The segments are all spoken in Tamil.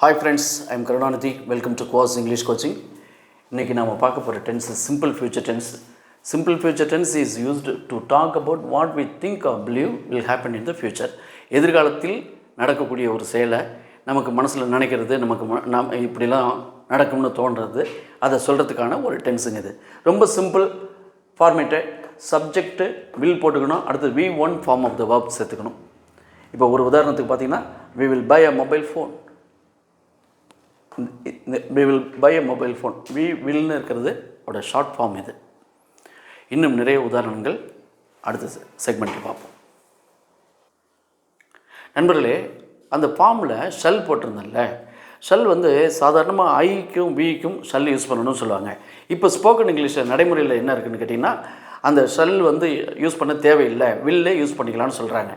Hi friends, I am Karunanidhi. Welcome to Quaz English Coaching. இன்னைக்கு நாம பார்க்க போற tense is simple future tense. Simple future tense is used to talk about what we think or believe will happen in the future. எதிர்காலத்தில் நடக்கக்கூடிய ஒரு செயலை நமக்கு மனசுல நினைக்கிறது, நாம் இப்படிலாம் நடக்கும்னு தோன்றது, அதை சொல்றதுக்கான ஒரு டென்ஸ்ங்க இது. ரொம்ப சிம்பிள் ஃபார்மேட். சப்ஜெக்ட் வில் போட்டுக்கணும், அடுத்து V1 form of the verb சேர்த்துக்கணும். இப்போ ஒரு உதாரணத்துக்கு பார்த்தீங்கன்னா we will buy a mobile phone. we will buy a mobile phone. we will னு இருக்கிறது ஒரு ஷார்ட் ஃபார்ம் இது. இன்னும் நிறைய உதாரணங்கள் அடுத்த செக்மெண்ட்டில் பார்ப்போம். நண்பர்களே, அந்த ஃபார்மில் ஷல் போட்டிருந்தேன்ல, ஷல் வந்து சாதாரணமாக ஐக்கும் விக்கும் ஷல் யூஸ் பண்ணணும்னு சொல்லுவாங்க. இப்போ ஸ்போக்கன் இங்கிலீஷில் நடைமுறையில் என்ன இருக்குதுன்னு கேட்டிங்கன்னா, அந்த ஷல் வந்து யூஸ் பண்ண தேவையில்லை, வில்லே யூஸ் பண்ணிக்கலாம்னு சொல்கிறாங்க.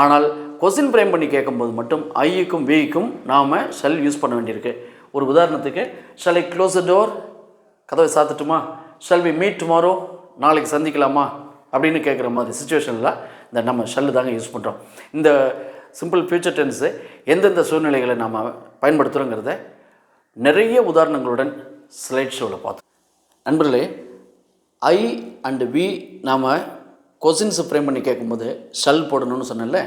ஆனால் கொஸ்டின் ஃப்ரேம் பண்ணி கேட்கும்போது மட்டும் ஐக்கும் விக்கும் நாம் ஷல் யூஸ் பண்ண வேண்டியிருக்கு. ஒரு உதாரணத்துக்கு, shall I close the door, கதவை சாத்துட்டுமா, ஷல் வி மீட் டுமாரோ, நாளைக்கு சந்திக்கலாமா அப்படின்னு கேட்குற மாதிரி சுச்சுவேஷனில் இந்த நம்ம ஷல்லு தாங்க யூஸ் பண்ணுறோம். இந்த சிம்பிள் ஃபியூச்சர் டென்ஸு எந்தெந்த சூழ்நிலைகளை நாம் பயன்படுத்துகிறோங்கிறத நிறைய உதாரணங்களுடன் ஸ்லைட் ஷோவில் பார்த்தோம். நண்பர்களே, ஐ அண்டு வி நாம் கொஸ்டின்ஸை ஃப்ரேம் பண்ணி கேட்கும்போது ஷல் போடணும்னு சொன்னேன்ல,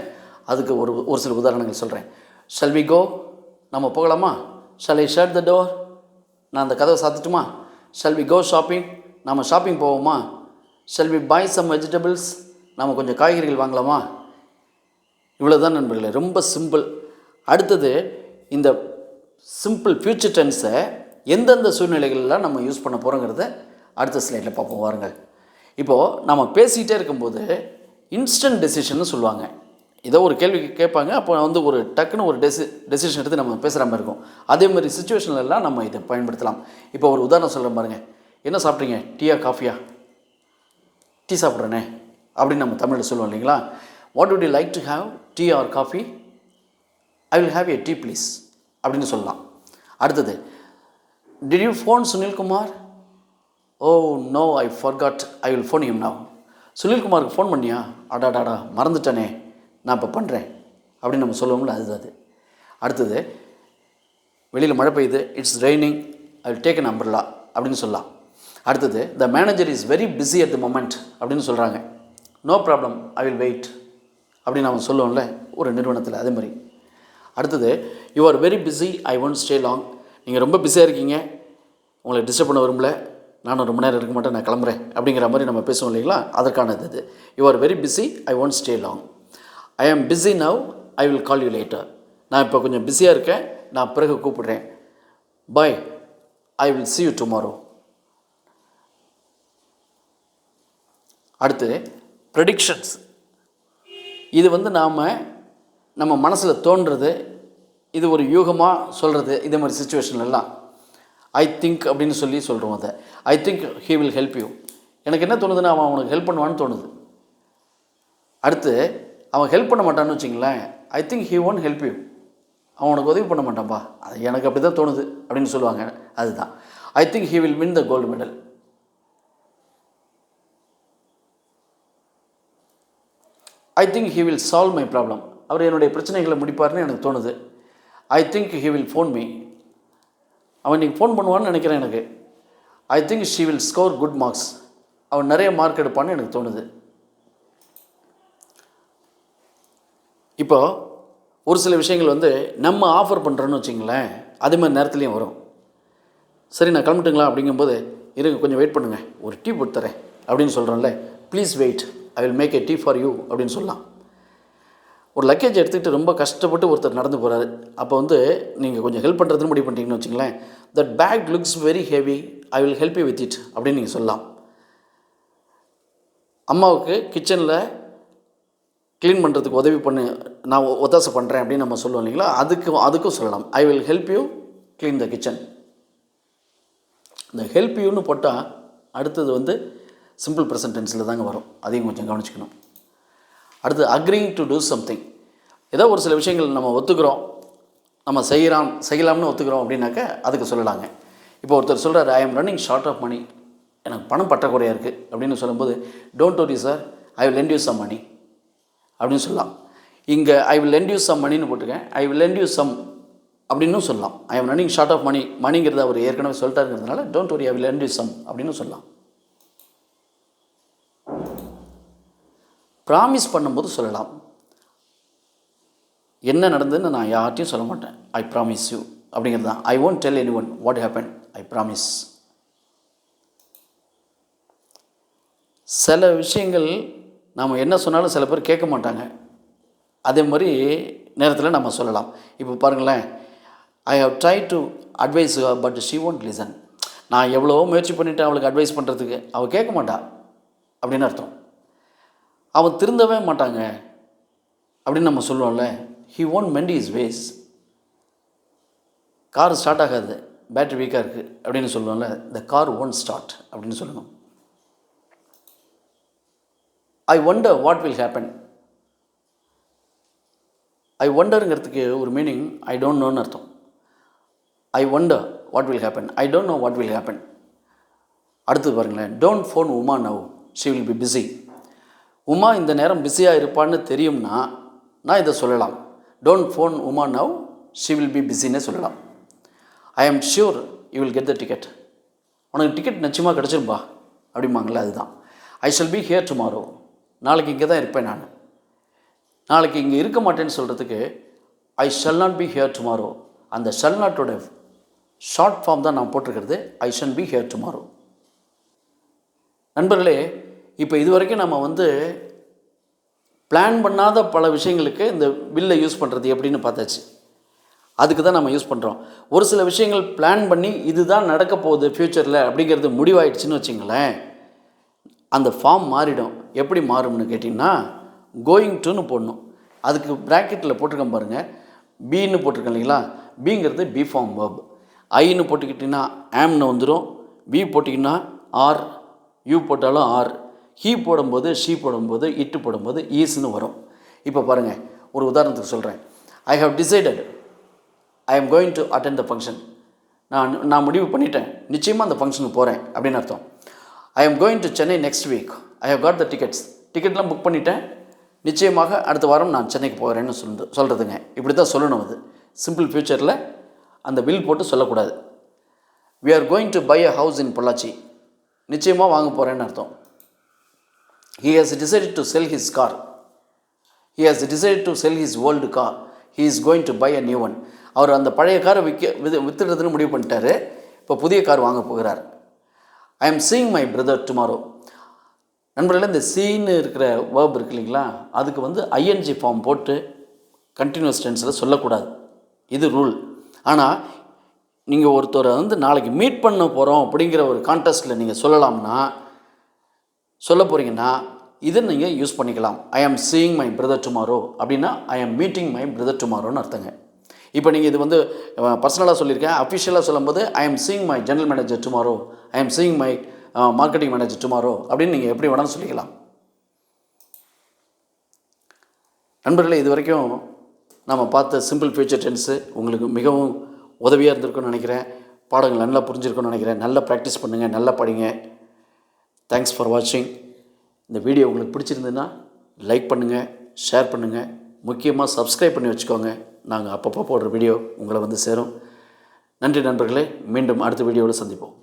அதுக்கு ஒரு சில உதாரணங்கள் சொல்கிறேன். ஷல் வி கோ, நம்ம போகலாமா, shall I shut the door, நான் அந்த கதவை சாத்துட்டுமா, ஷல் வி கோ ஷாப்பிங், நம்ம ஷாப்பிங் போவோமா, shall we buy some vegetables, நம்ம கொஞ்சம் காய்கறிகள் வாங்கலாமா. இவ்வளோ தான் நண்பர்களே, ரொம்ப சிம்பிள். அடுத்தது, இந்த சிம்பிள் ஃபியூச்சர் டென்ஸை எந்தெந்த சூழ்நிலைகள்லாம் நம்ம யூஸ் பண்ண போகிறோங்கிறத அடுத்த ஸ்லைடில் பார்ப்போம் வாருங்கள். இப்போது நம்ம பேசிகிட்டே இருக்கும்போது இன்ஸ்டன்ட் டெசிஷன்னு சொல்லுவாங்க. ஏதோ ஒரு கேள்வி கேட்பாங்க, அப்போ வந்து ஒரு டக்குன்னு ஒரு டெசிஷன் எடுத்து நம்ம பேசுகிற மாதிரி இருக்கும். அதே மாதிரி சுச்சுவேஷன்லாம் நம்ம இதை பயன்படுத்தலாம். இப்போ ஒரு உதாரணம் சொல்கிறேன் பாருங்கள். என்ன சாப்பிட்றீங்க, டீயா காஃபியா, டீ சாப்பிட்றேனே அப்படின்னு நம்ம தமிழில் சொல்லுவோம் இல்லைங்களா. What would you like to have, tea or coffee, I will have a tea please அப்படின்னு சொல்லலாம். அடுத்தது, did you phone Sunilkumar, oh no I forgot, I will phone him now. சுனில்குமாருக்கு ஃபோன் பண்ணியா, அடாடாடா மறந்துட்டனே, நான் இப்போ பண்ணுறேன் அப்படின்னு நம்ம சொல்லுவோம்ல, அது. அடுத்தது, வெளியில் மழை பெய்யுது, it's raining, I will take an umbrella அப்படின்னு சொல்லலாம். அடுத்தது, the manager is very busy at the moment அப்படின்னு சொல்கிறாங்க, no problem, I will wait அப்படின்னு நம்ம சொல்லுவோம்ல ஒரு நிறுவனத்தில், அதே மாதிரி. அடுத்தது, you are very busy, I won't stay long, நீங்கள் ரொம்ப பிஸியாக இருக்கீங்க, உங்களை டிஸ்டர்ப் பண்ண விரும்பல, நானும் ரொம்ப நேரம் இருக்க மாட்டேன், நான் கிளம்புறேன் அப்படிங்கிற மாதிரி நம்ம பேசுவோம் இல்லைங்களா. அதற்கானது இது. You are very busy, I won't stay long. I am busy now, I will call you later, நான் இப்போ கொஞ்சம் பிஸியாக இருக்கேன், நான் பிறகு கூப்பிடுறேன். Bye, I will see you tomorrow. அடுத்து, ப்ரெடிக்ஷன்ஸ். இது வந்து நம்ம மனசில் தோன்றுறது, இது ஒரு யூகமாக சொல்கிறது. இதே மாதிரி சுச்சுவேஷன்லாம் ஐ திங்க் அப்படின்னு சொல்லி சொல்கிறோம். அதை ஐ think he will help you, எனக்கு என்ன தோணுதுன்னா அவன் அவனுக்கு ஹெல்ப் பண்ணுவான்னு தோணுது. அடுத்து, அவன் ஹெல்ப் பண்ண மாட்டான்னு வச்சிங்களேன், ஐ think he won't help you, அவன் உனக்கு உதவி பண்ண மாட்டான்ப்பா, அது எனக்கு அப்படி தான் தோணுது அப்படின்னு சொல்லுவாங்க. அதுதான் I think he will win the gold medal. I think he will solve my problem, அவர் என்னுடைய பிரச்சனைகளை முடிப்பார்னு எனக்கு தோணுது. I think he will phone me, அவன் இன்றைக்கி ஃபோன் பண்ணுவான்னு நினைக்கிறேன் எனக்கு. I think she will score good marks, அவன் நிறைய மார்க் எடுப்பான்னு எனக்கு தோணுது. இப்போ ஒரு சில விஷயங்கள் வந்து நம்ம ஆஃபர் பண்ணுறோன்னு வச்சிங்களேன், அதே மாதிரி நேரத்துலையும் வரும். சரி நான் கிளம்பிட்டுங்களா அப்படிங்கும்போது, இருங்க கொஞ்சம் வெயிட் பண்ணுங்கள், ஒரு டீ போட்டு தரேன் அப்படின்னு சொல்கிறோம்ல, please wait, I will make a tea for you அப்படின்னு சொல்லலாம். ஒரு லக்கேஜ் எடுத்துக்கிட்டு ரொம்ப கஷ்டப்பட்டு ஒருத்தர் நடந்து போகிறாரு, அப்போ வந்து நீங்கள் கொஞ்சம் ஹெல்ப் பண்ணுறதுன்னு முடிவு பண்ணிட்டீங்கன்னு வச்சுங்களேன், that bag looks very heavy, I will help you with it அப்படின்னு நீங்கள் சொல்லலாம். அம்மாவுக்கு கிச்சனில் க்ளீன் பண்ணுறதுக்கு உதவி பண்ணு, நான் ஒத்தாசை பண்ணுறேன் அப்படின்னு நம்ம சொல்லுவோம் இல்லைங்களா, அதுக்கும் சொல்லலாம், ஐ will help you clean the kitchen. இந்த ஹெல்ப் யூன்னு போட்டால் அடுத்தது வந்து சிம்பிள் ப்ரெசன்ட் டென்ஸில் தாங்க வரும், அதையும் கொஞ்சம் கவனிச்சுக்கணும். அடுத்து, அக்ரிங் டு டூ சம்திங். ஏதோ ஒரு சில விஷயங்கள் நம்ம ஒத்துக்கிறோம், நம்ம செய்யலாம்னு ஒத்துக்கிறோம் அப்படின்னாக்க அதுக்கு சொல்லலாங்க. இப்போ ஒருத்தர் சொல்கிறார், ஐ ஆம் ரன்னிங் ஷார்ட் ஆஃப் மணி, எனக்கு பணம் பற்றாக்குறையாக இருக்குது அப்படின்னு சொல்லும்போது, don't worry sir, I will lend you some money அப்படின்னு சொல்லலாம். இங்கே I will lend you some மணின்னு போட்டுக்கேன், I will lend you some அப்படின்னும் சொல்லலாம். I am running short of மணிங்கிறத அவர் ஏற்கனவே சொல்லிட்டாருங்கிறதுனால don't worry I will lend you some அப்படின்னு சொல்லலாம். ப்ராமிஸ் பண்ணும்போது சொல்லலாம், என்ன நடந்ததுன்னு நான் யார்ட்டையும் சொல்ல மாட்டேன், ஐ ப்ராமிஸ் யூ அப்படிங்கிறது தான். I won't del any one what happen, I promise. சில விஷயங்கள் நாம் என்ன சொன்னாலும் சில பேர் கேட்க மாட்டாங்க. அதே மாதிரி நேரத்தில் நம்ம சொல்லலாம். இப்போ பாருங்களேன், I have try to advise but she won't listen. நான் எவ்வளவோ முயற்சி பண்ணிவிட்டு அவளுக்கு அட்வைஸ் பண்ணுறதுக்கு அவள் கேட்க மாட்டா அப்படின்னு அர்த்தம். அவன் திருந்தவே மாட்டாங்க அப்படின்னு நம்ம சொல்லுவோம்ல. He won't mend his ways. Car start ஆகாது, பேட்ரி வீக்காக இருக்குது அப்படின்னு சொல்லுவோம்ல. த கார் ஒன்ட் ஸ்டார்ட் அப்படின்னு சொல்லணும். I wonder what will happen. I ஒண்டருங்கிறதுக்கு ஒரு மீனிங் ஐ டோன்ட் நோன்னு அர்த்தம். I wonder what will happen, I don't know what will happen. அடுத்து பாருங்களேன், don't phone Uma now, she will be busy. Uma இந்த நேரம் பிஸியாக இருப்பான்னு தெரியும்னா நான் இதை சொல்லலாம். Don't phone Uma now, she will be பிஸின்னே சொல்லலாம். I am sure you will get the ticket. உனக்கு டிக்கெட் நிச்சயமாக கிடச்சிருப்பா அப்படிம்பாங்களே, அதுதான். ஐ ஷல் பி ஹியர் டுமாரோ. நாளைக்கு இங்கே தான் இருப்பேன் நான். நாளைக்கு இங்கே இருக்க மாட்டேன்னு சொல்கிறதுக்கு ஐ shall not be here tomorrow. அந்த ஷல் நாட்டோட ஷார்ட் ஃபார்ம் தான் நான் போட்டிருக்கிறது, ஐ ஷல் பி ஹியர் டுமாரோ. நண்பர்களே, இப்போ இது வரைக்கும் நம்ம பிளான் பண்ணாத பல விஷயங்களுக்கு இந்த வில்லை யூஸ் பண்ணுறது எப்படின்னு பார்த்தாச்சு. அதுக்கு தான் நம்ம யூஸ் பண்ணுறோம். ஒரு சில விஷயங்கள் பிளான் பண்ணி இதுதான் நடக்க போகுது ஃப்யூச்சரில் அப்படிங்கிறது முடிவாயிடுச்சுன்னு வச்சுங்களேன், அந்த ஃபார்ம் மாறிடும். எப்படி மாறும்னு கேட்டிங்கன்னா, கோயிங் டுன்னு போடணும். அதுக்கு ப்ராக்கெட்டில் போட்டிருக்கேன் பாருங்கள், பின்னு போட்டிருக்கேன் இல்லைங்களா. பிங்கிறது பி ஃபார்ம் வேர்ப். ஐன்னு போட்டுக்கிட்டிங்கன்னா ஆம்னு வந்துடும். பி போட்டிங்கன்னா ஆர், யூ போட்டாலும் ஆர், ஹீ போடும்போது ஷீ போடும்போது இட்டு போடும்போது ஈஸ்ன்னு வரும். இப்போ பாருங்கள், ஒரு உதாரணத்துக்கு சொல்கிறேன். I have decided I am going to attend the function. நான் முடிவு பண்ணிட்டேன், நிச்சயமாக அந்த ஃபங்க்ஷனுக்கு போகிறேன் அப்படின்னு அர்த்தம். I am going to Chennai next week, I have got the tickets. டிக்கெட்லாம் புக் பண்ணிட்டேன், நிச்சயமாக அடுத்த வாரம் நான் சென்னைக்கு போகிறேன்னு சொல்கிறதுங்க. இப்படி தான் சொல்லணும். அது சிம்பிள் ஃப்யூச்சரில் அந்த வில் போட்டு சொல்லக்கூடாது. We are going to buy a house in Pollachi. நிச்சயமாக வாங்க போகிறேன்னு அர்த்தம். He has decided to sell his car. He has decided to sell his old car. He is going to buy a new one. அவர் அந்த பழைய காரை வித்துடுறதுன்னு முடிவு பண்ணிட்டாரு. இப்போ புதிய கார் வாங்க போகிறார். I am seeing my brother tomorrow. நண்பர்களே, இந்த சீன்னு இருக்கிற வேர்ப் இருக்கு இல்லைங்களா, அதுக்கு ஐஎன்ஜி ஃபார்ம் போட்டு கண்டினியூஸ் டென்ஸில் சொல்லக்கூடாது. இது ரூல். ஆனால் நீங்கள் ஒருத்தரை நாளைக்கு மீட் பண்ண போகிறோம் அப்படிங்கிற ஒரு கான்டெஸ்ட்டில் நீங்கள் சொல்ல போகிறீங்கன்னா இதை நீங்கள் யூஸ் பண்ணிக்கலாம். ஐ am seeing my brother tomorrow அப்படின்னா I am meeting my brother டுமாரோன்னு அர்த்தங்க. இப்போ நீங்கள் இது பர்சனலாக சொல்லியிருக்கேன். அஃபிஷியலாக சொல்லும்போது I am seeing my general manager tomorrow, I am seeing my marketing manager tomorrow அப்படின்னு நீங்கள் எப்படி வேணாலும் சொல்லிக்கலாம். நண்பர்களே, இது வரைக்கும் நம்ம பார்த்த சிம்பிள் ஃபியூச்சர் டென்ஸு உங்களுக்கு மிகவும் உதவியாக இருந்திருக்குன்னு நினைக்கிறேன். பாடங்கள் நல்லா புரிஞ்சிருக்குன்னு நினைக்கிறேன். நல்லா ப்ராக்டிஸ் பண்ணுங்கள், நல்லா படிங்க. தேங்க்ஸ் ஃபார் வாட்சிங். இந்த வீடியோ உங்களுக்கு பிடிச்சிருந்ததுன்னா லைக் பண்ணுங்கள், ஷேர் பண்ணுங்கள், முக்கியமாக சப்ஸ்கிரைப் பண்ணி வச்சுக்கோங்க. நாங்கள் அப்பப்போ போடுற வீடியோ உங்களை சேரும். நன்றி நண்பர்களே. மீண்டும் அடுத்த வீடியோவில் சந்திப்போம்.